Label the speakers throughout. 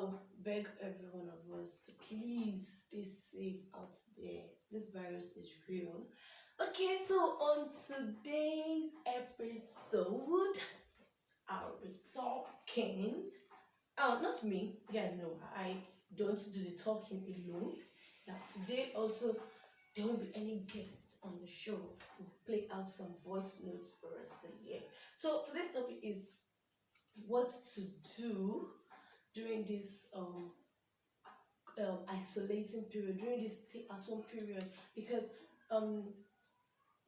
Speaker 1: I'll beg every one of us to please stay safe out there. This virus is real. Okay, so on today's episode, I'll be talking. Oh, not me. You guys know I don't do the talking alone. Yeah, today also there won't be any guests on the show to play out some voice notes for us to hear. So today's topic is what to do during this isolating period, during this stay at home period, because um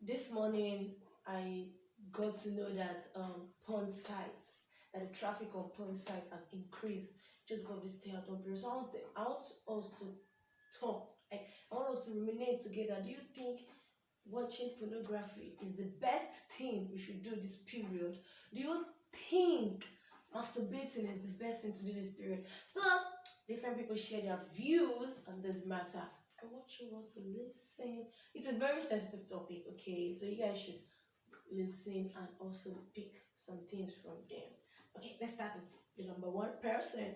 Speaker 1: this morning I got to know that porn sites, that the traffic on porn site has increased just because of this stay at home period. So I want us to talk. I want us to ruminate together. Do you think watching pornography is the best thing we should do this period? Do you think masturbating is the best thing to do this period? So different people share their views on this matter. I want you all to listen. It's a very sensitive topic, okay? So you guys should listen and also pick some things from them. Okay, let's start with the number one person.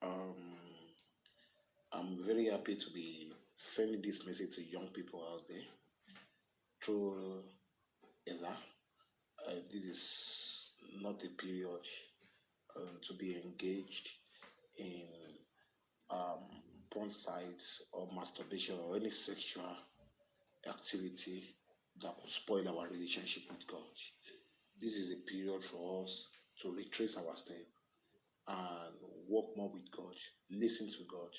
Speaker 2: Um, I'm very happy to be sending this message to young people out there through Ella. This is not a period to be engaged in um, porn sites or masturbation or any sexual activity that could spoil our relationship with God. This is a period for us to retrace our step and work more with God, listen to God,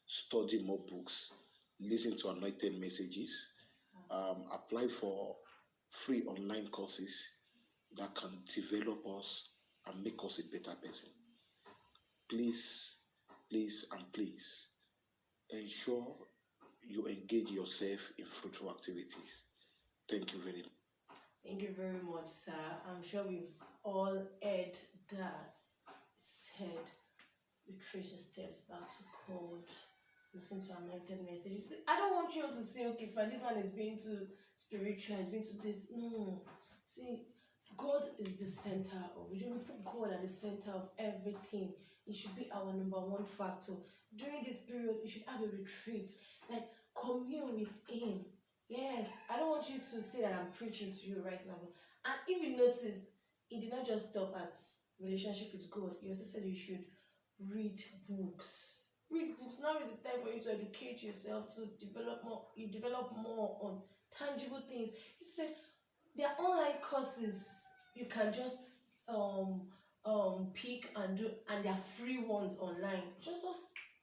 Speaker 2: study more books, listen to anointed messages, apply for free online courses that can develop us and make us a better person. Please, please, and please ensure you engage yourself in fruitful activities. Thank you very much.
Speaker 1: Thank you very much, sir. I'm sure we've all heard that said retrace your steps back to God. Listen to anointed messages. I don't want you all to say, okay, fine, this one is being too spiritual, it's being too this. No. See, God is the center of it. We put God at the center of everything. It should be our number one factor. During this period, you should have a retreat. Like commune with Him. Yes, I don't want you to say that I'm preaching to you right now. And if you notice, it did not just stop at relationship with God. He also said you should read books. Read books. Now is the time for you to educate yourself, to develop more. You develop more on tangible things. He said there are online courses you can just pick and do, and there are free ones online. Just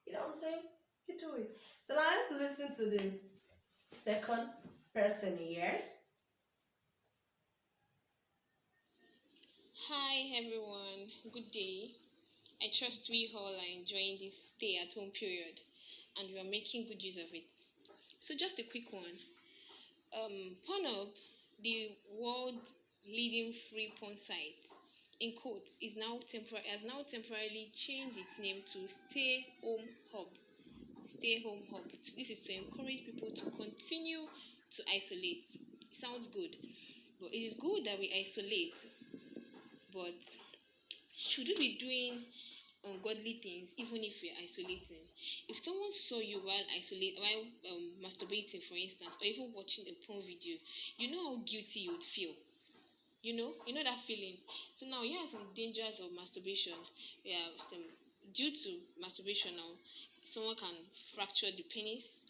Speaker 1: you know what I'm saying? You do it. So now let's listen to the second person here.
Speaker 3: Hi everyone, good day. I trust we all are enjoying this stay at home period and we are making good use of it. So, just a quick one. Pornhub, the world leading free porn site, in quotes, has now temporarily changed its name to Stay Home Hub. Stay Home Hub. This is to encourage people to continue to isolate. It sounds good, but it is good that we isolate, but should we be doing ungodly things even if we're isolating? If someone saw you while masturbating, for instance, or even watching a porn video, you know how guilty you would feel. You know that feeling. So now here are some dangers of masturbation. Yeah, due to masturbation now, someone can fracture the penis.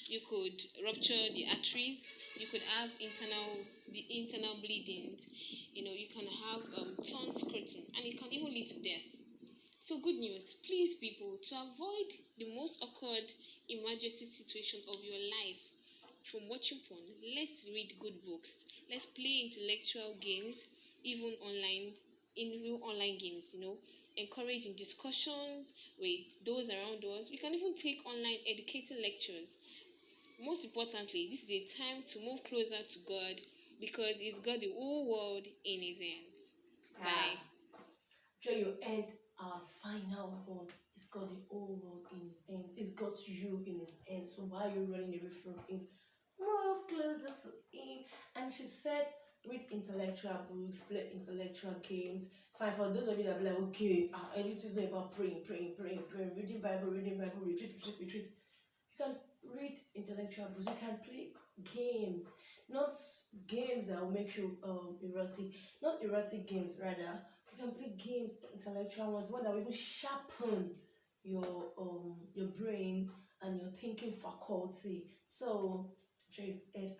Speaker 3: You could rupture the arteries. You could have internal bleeding. You can have torn scrotum, and it can even lead to death. So good news, please people, to avoid the most awkward emergency situation of your life from watching porn, let's read good books. Let's play intellectual games, even online, in online games, encouraging discussions with those around us. We can even take online educating lectures. Most importantly, this is a time to move closer to God because He's got the whole world in His hands.
Speaker 1: Ah,
Speaker 3: Bye.
Speaker 1: sure you end our final word. It's got the whole world in his hands. It's got you in his hands. So why are you running away from him? Move closer to him. And she said, read intellectual books, play intellectual games, Fine, for those of you that be like, okay, everything's not about praying, reading Bible, retreat. You can read intellectual books. You can play games, not games that will make you erotic, not erotic games rather. You can play games, intellectual ones, one that will even sharpen your brain and your thinking faculty. So I'm sure you've heard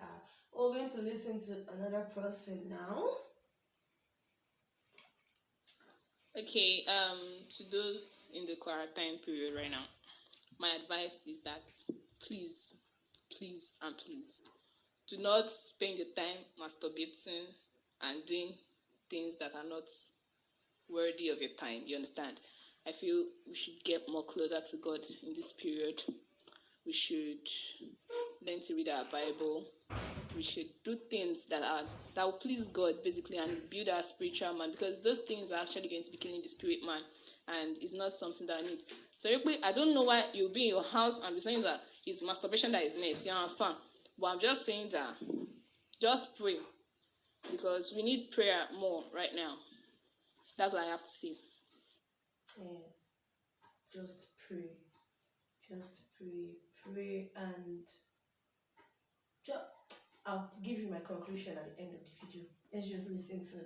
Speaker 1: we're going to listen to another person now.
Speaker 4: Okay, to those in the quarantine period right now, my advice is that please, please, and please do not spend your time masturbating and doing things that are not worthy of your time. You understand? I feel we should get more closer to God in this period. We should learn to read our Bible. We should do things that will please God basically and build our spiritual man, because those things are actually going to be killing the spirit man, and it's not something that I need. So I don't know why you'll be in your house and be saying that it's masturbation that is nice. You understand? But I'm just saying that just pray, because we need prayer more right now. That's what I have to say.
Speaker 1: Yes, just pray, and I'll give you my conclusion at the end of the video. Let's just listen to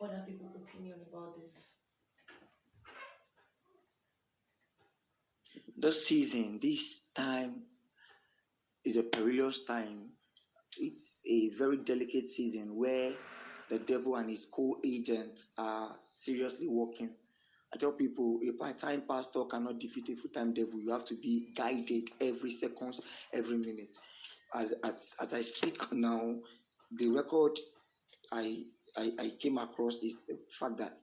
Speaker 1: other people's opinion about this.
Speaker 5: This time is a perilous time. It's a very delicate season where the devil and his co-agents are seriously working. I tell people, a part-time pastor cannot defeat a full-time devil. You have to be guided every second, every minute. As I speak now, the record I came across is the fact that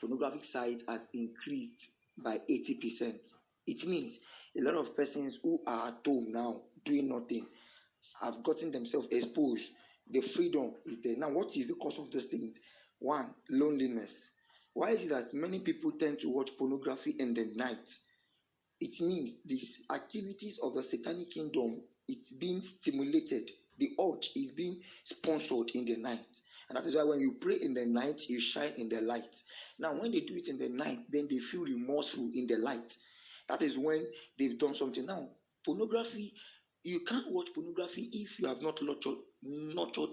Speaker 5: pornographic site has increased by 80%. It means a lot of persons who are at home now doing nothing have gotten themselves exposed. The freedom is there. Now, what is the cause of this thing? One, loneliness. Why is it that many people tend to watch pornography in the night? It means these activities of the satanic kingdom, it's being stimulated. The urge is being sponsored in the night. And that is why when you pray in the night, you shine in the light. Now, when they do it in the night, then they feel remorseful in the light. That is when they've done something. Now, pornography, you can't watch pornography if you have not nurtured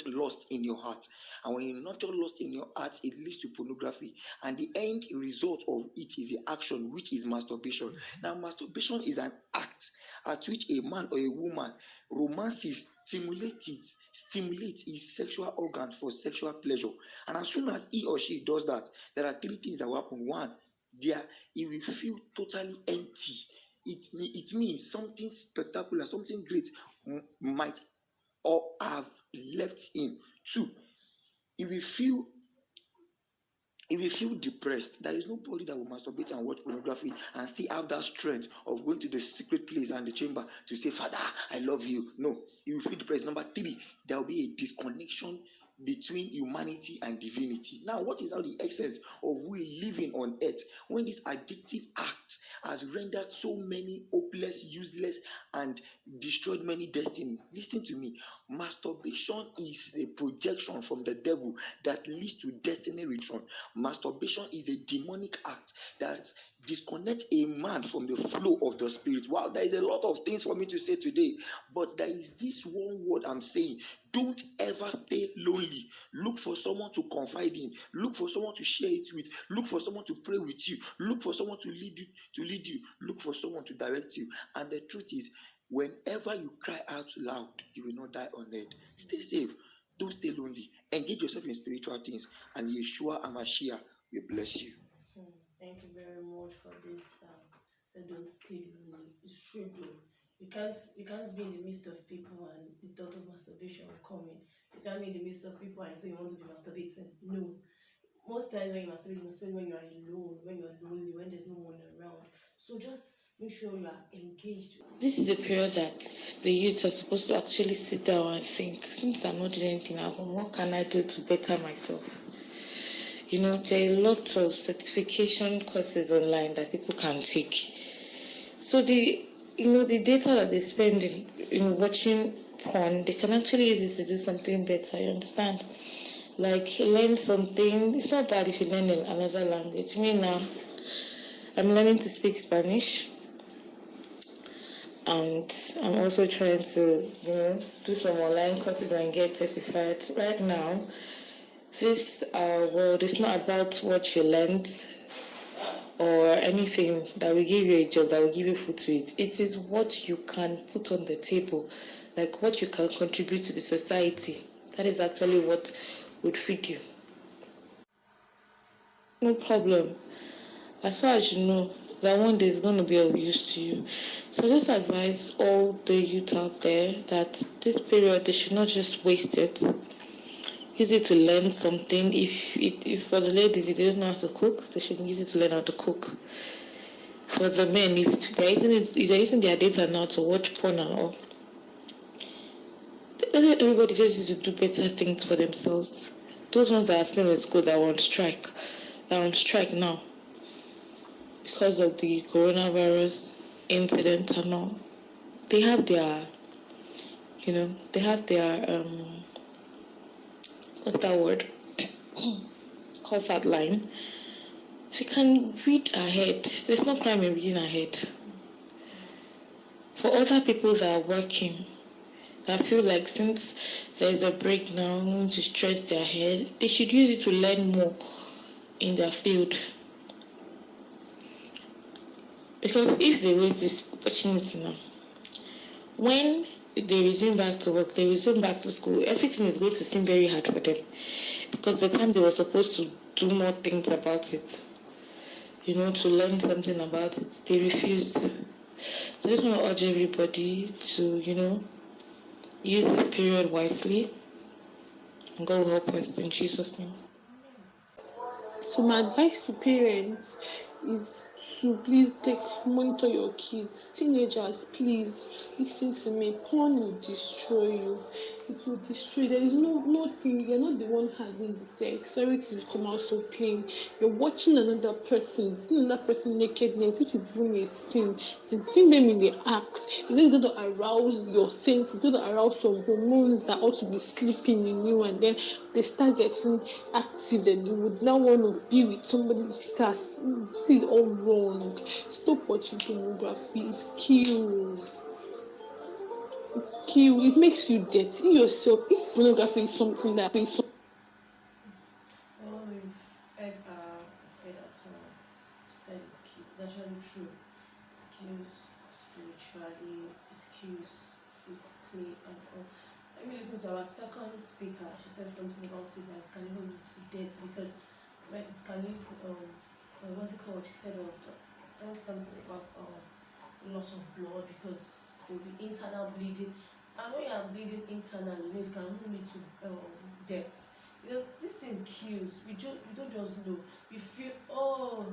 Speaker 5: lust in your heart. And when you nurture lust in your heart, it leads to pornography. And the end result of it is the action, which is masturbation. Now, masturbation is an act at which a man or a woman romances, stimulate his sexual organ for sexual pleasure. And as soon as he or she does that, there are three things that will happen. One, he will feel totally empty. It means something spectacular, something great might or have left him. Two, he will feel depressed. There is nobody that will masturbate and watch pornography and still have that strength of going to the secret place and the chamber to say, Father, I love you. No, he will feel depressed. Number three, there will be a disconnection between humanity and divinity. Now, what is now the essence of we living on earth when this addictive act has rendered so many hopeless, useless, and destroyed many destiny? Listen to me. Masturbation is a projection from the devil that leads to destiny return. Masturbation is a demonic act that disconnects a man from the flow of the spirit. Wow, there is a lot of things for me to say today, but there is this one word I'm saying. Don't ever stay lonely. Look for someone to confide in. Look for someone to share it with. Look for someone to pray with you. Look for someone to lead you. Look for someone to direct you. And the truth is, whenever you cry out loud, you will not die on earth. Stay safe. Don't stay lonely. Engage yourself in spiritual things, and Yeshua Amashiach will bless you.
Speaker 1: Thank you very much for this. So don't stay lonely. It's true though. You can't be in the midst of people and the thought of masturbation will come in. You can't be in the midst of people and say you want to be masturbating. No. Most times when you masturbate when you are alone, when you're lonely, when there's no one around. So just make sure you are engaged.
Speaker 6: This is a period that the youths are supposed to actually sit down and think, since I'm not doing anything at home, what can I do to better myself? You know, there are a lot of certification courses online that people can take. So the data that they spend in watching porn, they can actually use it to do something better, you understand? Like learn something. It's not bad if you learn another language. Me now, I'm learning to speak Spanish, and I'm also trying to, do some online courses and get certified. Right now, this world is not about what you learned or anything that will give you a job, that will give you food to eat. It is what you can put on the table, like what you can contribute to the society. That is actually what would feed you. No problem. As far as you know that one day is going to be of use to you. So I just advise all the youth out there that this period they should not just waste it. Use it to learn something. If for the ladies, if they don't know how to cook, they should use it to learn how to cook. For the men, if they're using their data now to watch porn and all, let everybody just use to do better things for themselves. Those ones that are still in school that are on strike now because of the coronavirus incident and all, they have their, what's that word? What's that line? If you can read ahead, there's no crime in reading ahead. For other people that are working, that feel like since there's a break now, need to stretch their head, they should use it to learn more in their field. Because if they waste this opportunity now, when they resume back to work, they resume back to school, everything is going to seem very hard for them. Because the time they were supposed to do more things about it, to learn something about it, they refused. So I just want to urge everybody to, use this period wisely. And God will help us in Jesus' name.
Speaker 4: So my advice to parents is to please monitor your kids. Teenagers, please listen to me. Porn will destroy you. It will destroy you. There is nothing. You're not the one having the sex. Sorry to come out so plain. You're watching another person, seeing another person nakedness, which is even a sin. Then seeing them in the act, it's going to arouse your senses. It's going to arouse some hormones that ought to be sleeping in you, and then they start getting active. Then you would now want to be with somebody. This is all wrong. Stop watching pornography. It kills. It makes you dirty yourself. If pornography is something that is
Speaker 1: Well, we've heard at all. She said it kills. It's actually true. It kills spiritually, it kills physically, and all. Let me listen to our second speaker. She said something about it that it can even lead to death because when it can lead to what's it called? She said something about loss of blood because there will be internal bleeding. And when you are bleeding internally, it can even lead to death. Because this thing kills. We don't just know. We feel, oh,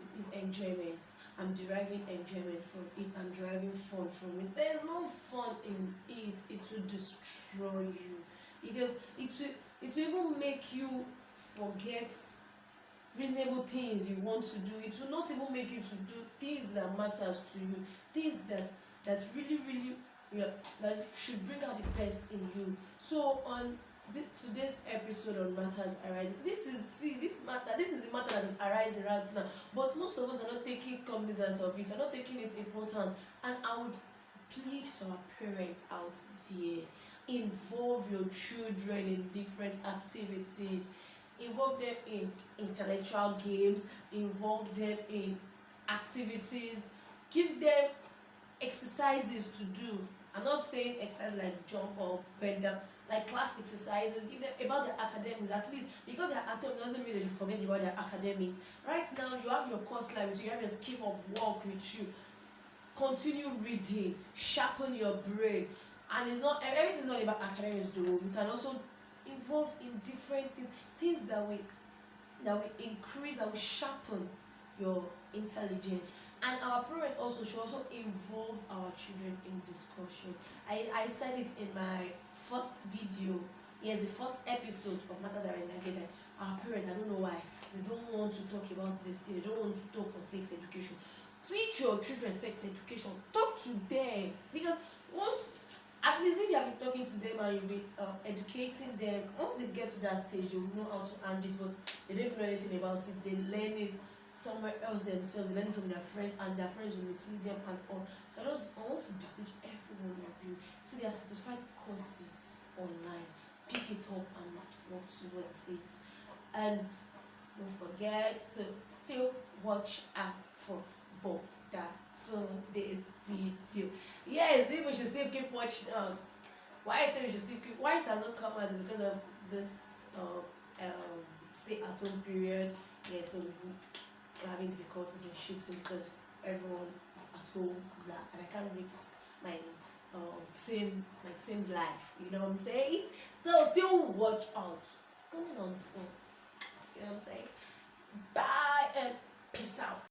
Speaker 1: it is enjoyment. I'm deriving enjoyment from it. I'm deriving fun from it. There's no fun in it. It will destroy you. Because it will even make you forget reasonable things you want to do. It will not even make you to do things that matters to you, things that really that should bring out the best in you. So on today's episode on matters arising, this is the matter that is arising right now, but most of us are not taking cognizance of it, are not taking its importance. And I would plead to our parents out there, involve your children in different activities, involve them in intellectual games, involve them in activities, give them exercises to do. I'm not saying exercise like jump or bend down, like class exercises. Give them about their academics, at least, because they're at home doesn't mean that you forget about their academics. Right now you have your course line with you, you have your scheme of work with you. Continue reading, sharpen your brain. And it's not everything's not about academics though. You can also involve in different things that will increase, that will sharpen your intelligence. And our parents also should also involve our children in discussions. I said it in my first video, yes, the first episode of Matters Arising Again, that our parents, I don't know why, they don't want to talk about this thing, they don't want to talk on sex education. Teach your children sex education, talk to them, because once At least if you have been talking to them and you've been educating them, once they get to that stage, you know how to handle it, but they don't even know anything about it. They learn it somewhere else themselves. They learn it from their friends, and their friends will mislead them and all. So I want to beseech every one of you. See, there are certified courses online. Pick it up and work towards it. And don't forget to still watch out for Bob today's video. Yes, we should still keep watching out. Why I say we should still keep, why it hasn't come out is because of this stay at home period. Yeah, so we're having difficulties in shooting because everyone is at home, blah, and I can't risk my team's life. You know what I'm saying? So still watch out. What's going on? So you know what I'm saying? Bye and peace out.